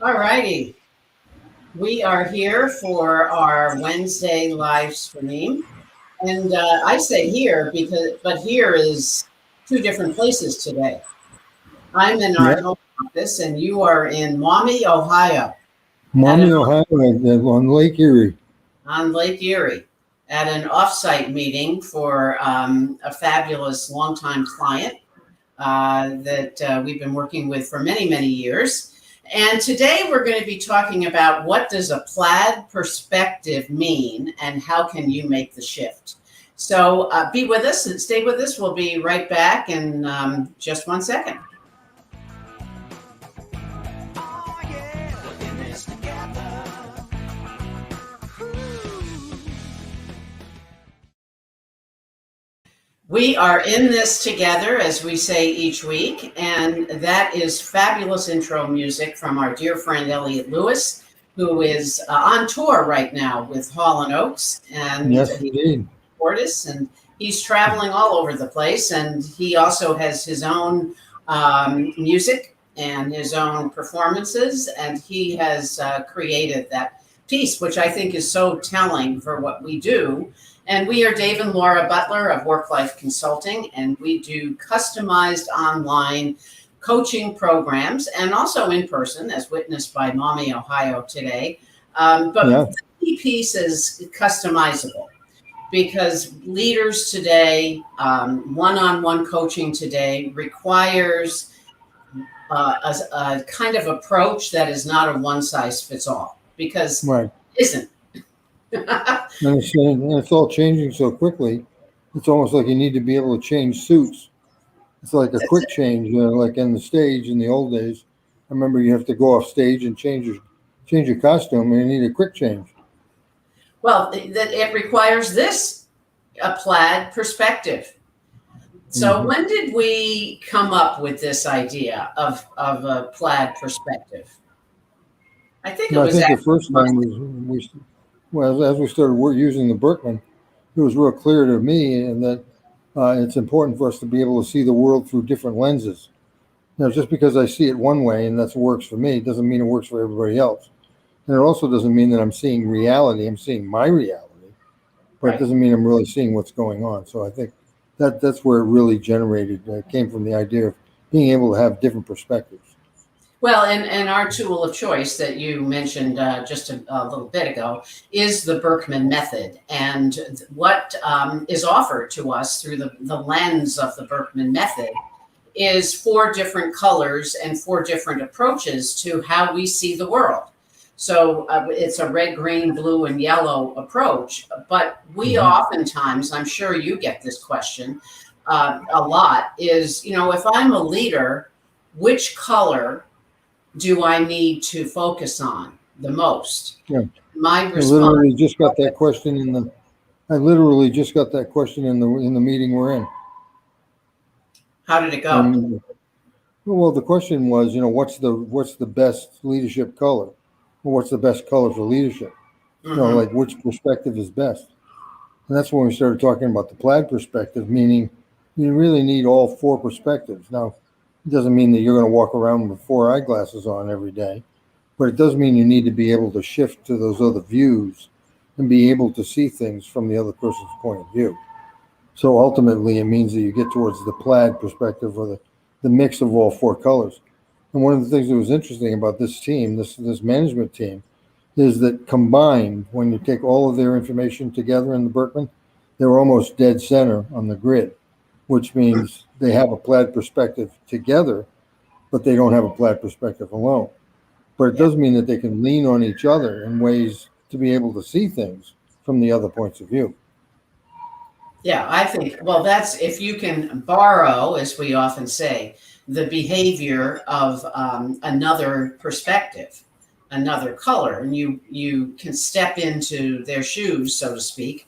All righty. We are here for our Wednesday live stream. And I say here but here is two different places today. I'm in Yeah, our home office and you are in Maumee, Ohio, at Maumee, an, Ohio, on Lake Erie. on Lake Erie at an offsite meeting for a fabulous longtime client that we've been working with for many, many years. And today we're going to be talking about what does a plaid perspective mean and how can you make the shift. So be with us and stay with us. We'll be right back in just 1 second. We are in this together, as we say each week, and that is fabulous intro music from our dear friend Elliot Lewis, who is on tour right now with Hall and Oates, and Yes, indeed. Fortis, and he's traveling all over the place, and he also has his own music and his own performances, and he has created that piece, which I think is so telling for what we do. And we are Dave and Laura Butler of WorkLife Consulting, and we do customized online coaching programs and also in person, as witnessed by Maumee, Ohio today. But Yeah, the key piece is customizable because leaders today, one-on-one coaching today requires a kind of approach that is not a one-size-fits-all because right. it isn't. And it's all changing so quickly. It's almost like you need to be able to change suits. It's like a quick change, like in the stage in the old days. I remember you have to go off stage and change your costume, and you need a quick change. Well, that it requires this a plaid perspective. So Hmm. when did we come up with this idea of a plaid perspective? I think it Well, I was think the actually first time well, as we started using the Berkman, it was real clear to me, and that it's important for us to be able to see the world through different lenses. Just because I see it one way and that works for me doesn't mean it works for everybody else. And it also doesn't mean that I'm seeing reality. I'm seeing my reality, but it right. doesn't mean I'm really seeing what's going on. So I think that's where it really generated. It came from the idea of being able to have different perspectives. Well, and our tool of choice that you mentioned just a little bit ago is the Berkman method. And what is offered to us through the lens of the Berkman method is 4 different colors and 4 different approaches to how we see the world. So it's a red, green, blue, and yellow approach. But we Hmm. oftentimes, I'm sure you get this question a lot, is, if I'm a leader, which color do I need to focus on the most? Yeah, My I response, literally just got that question in the. I literally just got that question in the meeting we're in. how did it go? And well, the question was, what's the best leadership color? Or what's the best color for leadership? Hmm. Like which perspective is best? And that's when we started talking about the plaid perspective, meaning you really need all 4 perspectives. Now, it doesn't mean that you're going to walk around with 4 eyeglasses on every day, but it does mean you need to be able to shift to those other views and be able to see things from the other person's point of view. So ultimately, it means that you get towards the plaid perspective, or the mix of all 4 colors. And one of the things that was interesting about this team, this management team, is that combined, when you take all of their information together in the Berkman, they're almost dead center on the grid, which means they have a plaid perspective together, but they don't have a plaid perspective alone. But it Yeah. does mean that they can lean on each other in ways to be able to see things from the other points of view. Yeah, I think, well, that's if you can borrow, as we often say, the behavior of another perspective, another color, and you can step into their shoes, so to speak,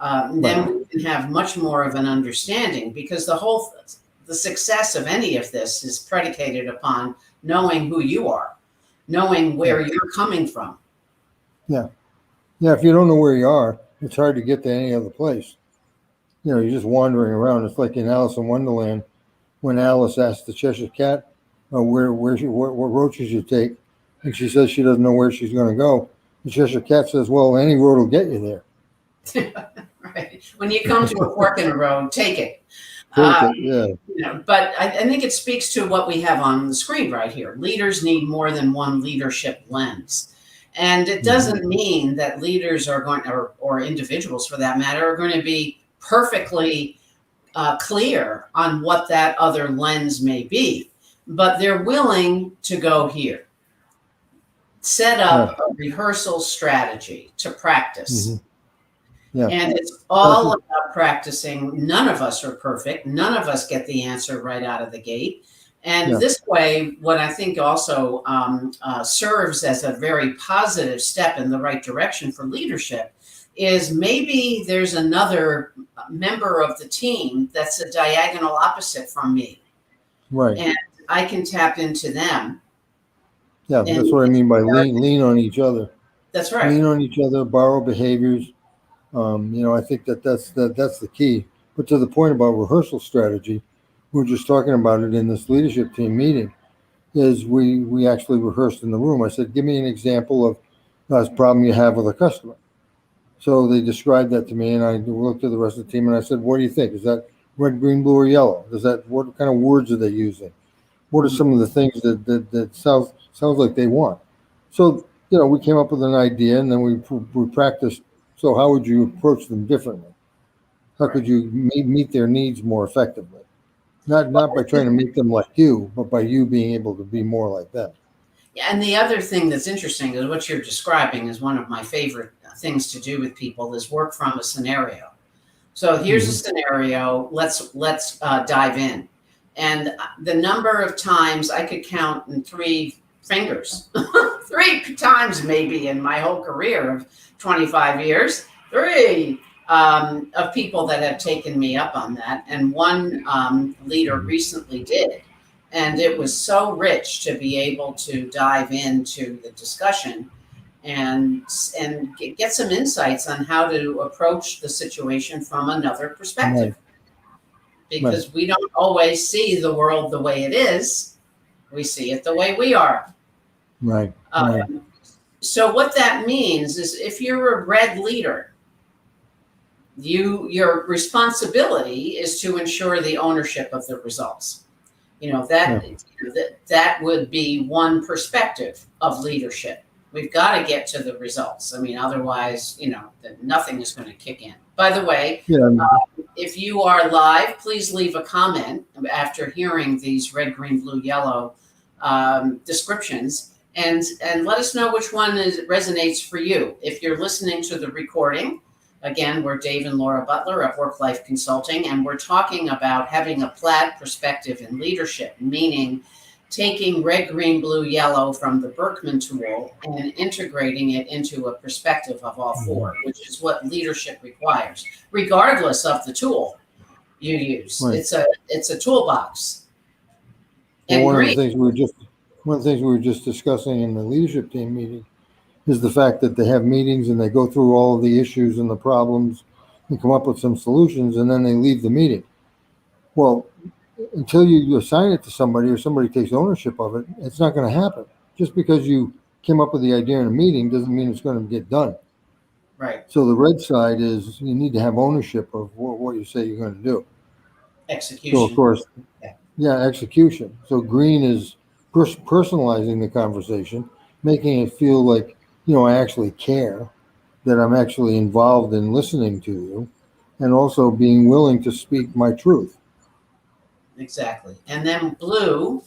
Right. then we can have much more of an understanding because the success of any of this is predicated upon knowing who you are, knowing Yeah. where you're coming from. Yeah. Yeah. If you don't know where you are, it's hard to get to any other place. You're just wandering around. It's like in Alice in Wonderland when Alice asked the Cheshire Cat, what roaches you take. and she says she doesn't know where she's going to go. And Cheshire Cat says, well, any road will get you there. Right. When you come to a fork in the road, take it. Take it, yeah. But I think it speaks to what we have on the screen right here. Leaders need more than one leadership lens. And it doesn't mean that leaders are going, or individuals for that matter, are going to be perfectly clear on what that other lens may be. But they're willing to go here. Set up a rehearsal strategy to practice. Yeah. And it's all about practicing. None of us are perfect. None of us get the answer right out of the gate. And this way, what I think also serves as a very positive step in the right direction for leadership is maybe there's another member of the team that's a diagonal opposite from me. Right. And I can tap into them. Yeah, that's what I mean by lean on each other. That's right. Lean on each other, borrow behaviors. I think that's the key. But to the point about rehearsal strategy, we were just talking about it in this leadership team meeting, is we actually rehearsed in the room. I said, give me an example of a problem you have with a customer. So they described that to me, and I looked at the rest of the team, and I said, what do you think? Is that red, green, blue, or yellow? What kind of words are they using? What are some of the things that sounds like they want? So, we came up with an idea, and then we practiced. So how would you approach them differently? How could you meet their needs more effectively? Not by trying to make them like you, but by you being able to be more like them. Yeah, and the other thing that's interesting is what you're describing is one of my favorite things to do with people is work from a scenario. So here's a scenario. Let's dive in. And the number of times I could count in 3 fingers, 3 times maybe in my whole career of 25 years, 3 of people that have taken me up on that. And one leader recently did. And it was so rich to be able to dive into the discussion and get some insights on how to approach the situation from another perspective. Because we don't always see the world the way it is. We see it the way we are. Right. So what that means is if you're a red leader, your responsibility is to ensure the ownership of the results. That would be one perspective of leadership. We've got to get to the results. I mean, otherwise, nothing is going to kick in. By the way, if you are live, please leave a comment after hearing these red, green, blue, yellow descriptions, and let us know which one resonates for you. If you're listening to the recording, again, we're Dave and Laura Butler at WorkLife Consulting, and we're talking about having a plaid perspective in leadership, meaning taking red, green, blue, yellow from the Berkman tool and integrating it into a perspective of all 4, which is what leadership requires, regardless of the tool you use. Right. It's a toolbox. And one of the things we were just discussing in the leadership team meeting is the fact that they have meetings and they go through all of the issues and the problems and come up with some solutions, and then they leave the meeting. Well, until you assign it to somebody or somebody takes ownership of it, it's not going to happen. Just because you came up with the idea in a meeting doesn't mean it's going to get done. Right. So the red side is you need to have ownership of what you say you're going to do. Execution. So, of course, execution. So green is personalizing the conversation, making it feel like, I actually care, that I'm actually involved in listening to you, and also being willing to speak my truth. Exactly. And then blue,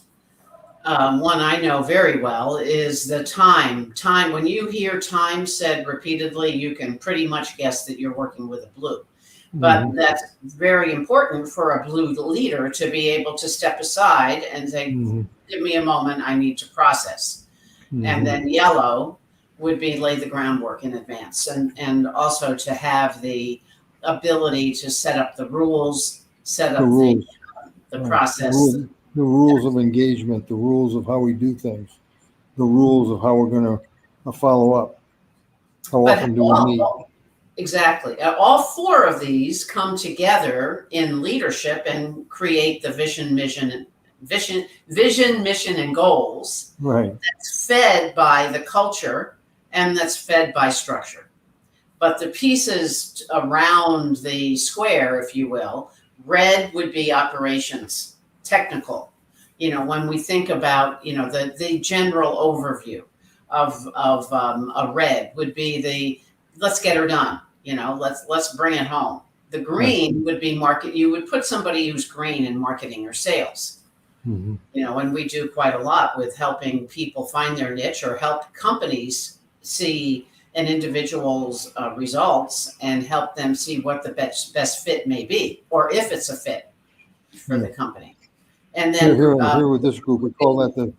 one I know very well, is the time. Time. When you hear time said repeatedly, you can pretty much guess that you're working with a blue. But that's very important for a blue leader to be able to step aside and say, give me a moment, I need to process. And then yellow would be lay the groundwork in advance, and also to have the ability to set up the rules, set up the process. The rules of engagement, the rules of how we do things, the rules of how we're going to follow up. How often do we meet? Exactly. All 4 of these come together in leadership and create the vision, mission, vision, mission, and goals. Right. That's fed by the culture and that's fed by structure. But the pieces around the square, if you will, red would be operations, technical. When we think about, the general overview of a red would be let's get her done. Let's bring it home. The green would be market. You would put somebody who's green in marketing or sales. Mm-hmm. And we do quite a lot with helping people find their niche or help companies see an individual's results and help them see what the best fit may be, or if it's a fit for the company. And then here with this group, we call that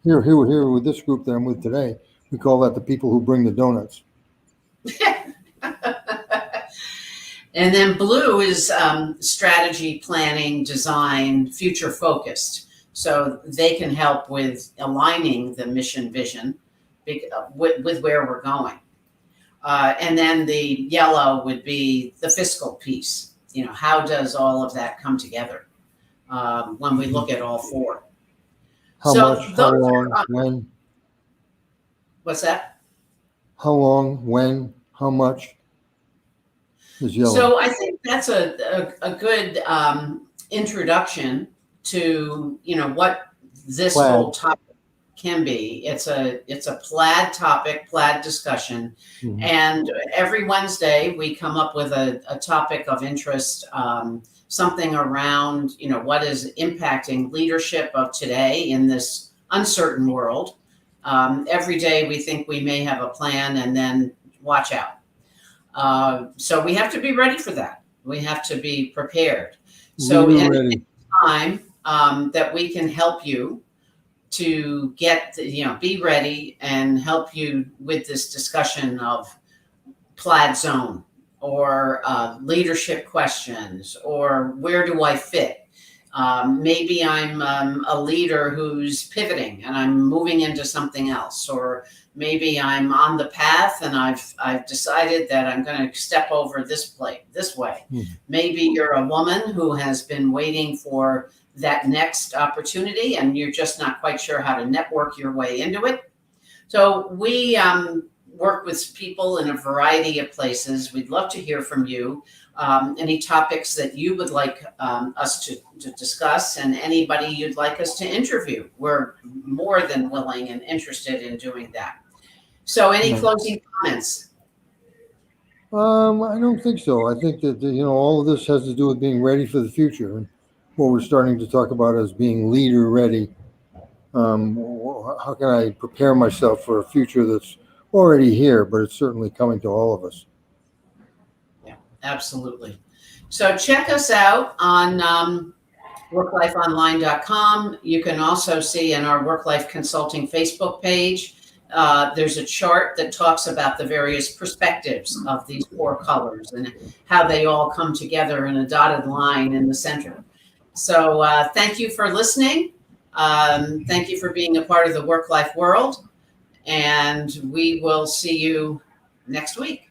here with this group that I'm with today, we call that the people who bring the donuts. And then blue is strategy, planning, design, future focused. So they can help with aligning the mission vision with where we're going. And then the yellow would be the fiscal piece. How does all of that come together when we look at all four? How much, how long, when? What's that? How long, when, how much is yellow? So I think that's a good introduction to what this plaid. whole topic can be. It's a plaid topic, plaid discussion, and every Wednesday we come up with a topic of interest, something around what is impacting leadership of today in this uncertain world. Every day we think we may have a plan, and then watch out. So we have to be ready for that. We have to be prepared. So any time that we can help you to get, be ready and help you with this discussion of plaid zone or leadership questions or where do I fit? Maybe I'm a leader who's pivoting and I'm moving into something else, or maybe I'm on the path and I've decided that I'm going to step over this way. Maybe you're a woman who has been waiting for that next opportunity and you're just not quite sure how to network your way into it. So we work with people in a variety of places. We'd love to hear from you. Any topics that you would like us to discuss, and anybody you'd like us to interview. We're more than willing and interested in doing that. So any closing comments? I don't think so. I think that, all of this has to do with being ready for the future. And what we're starting to talk about is being leader ready. How can I prepare myself for a future that's already here, but it's certainly coming to all of us? Yeah, absolutely. So check us out on worklifeonline.com. You can also see in our WorkLife Consulting Facebook page, there's a chart that talks about the various perspectives of these four colors and how they all come together in a dotted line in the center. So thank you for listening. Thank you for being a part of the WorkLife world. And we will see you next week.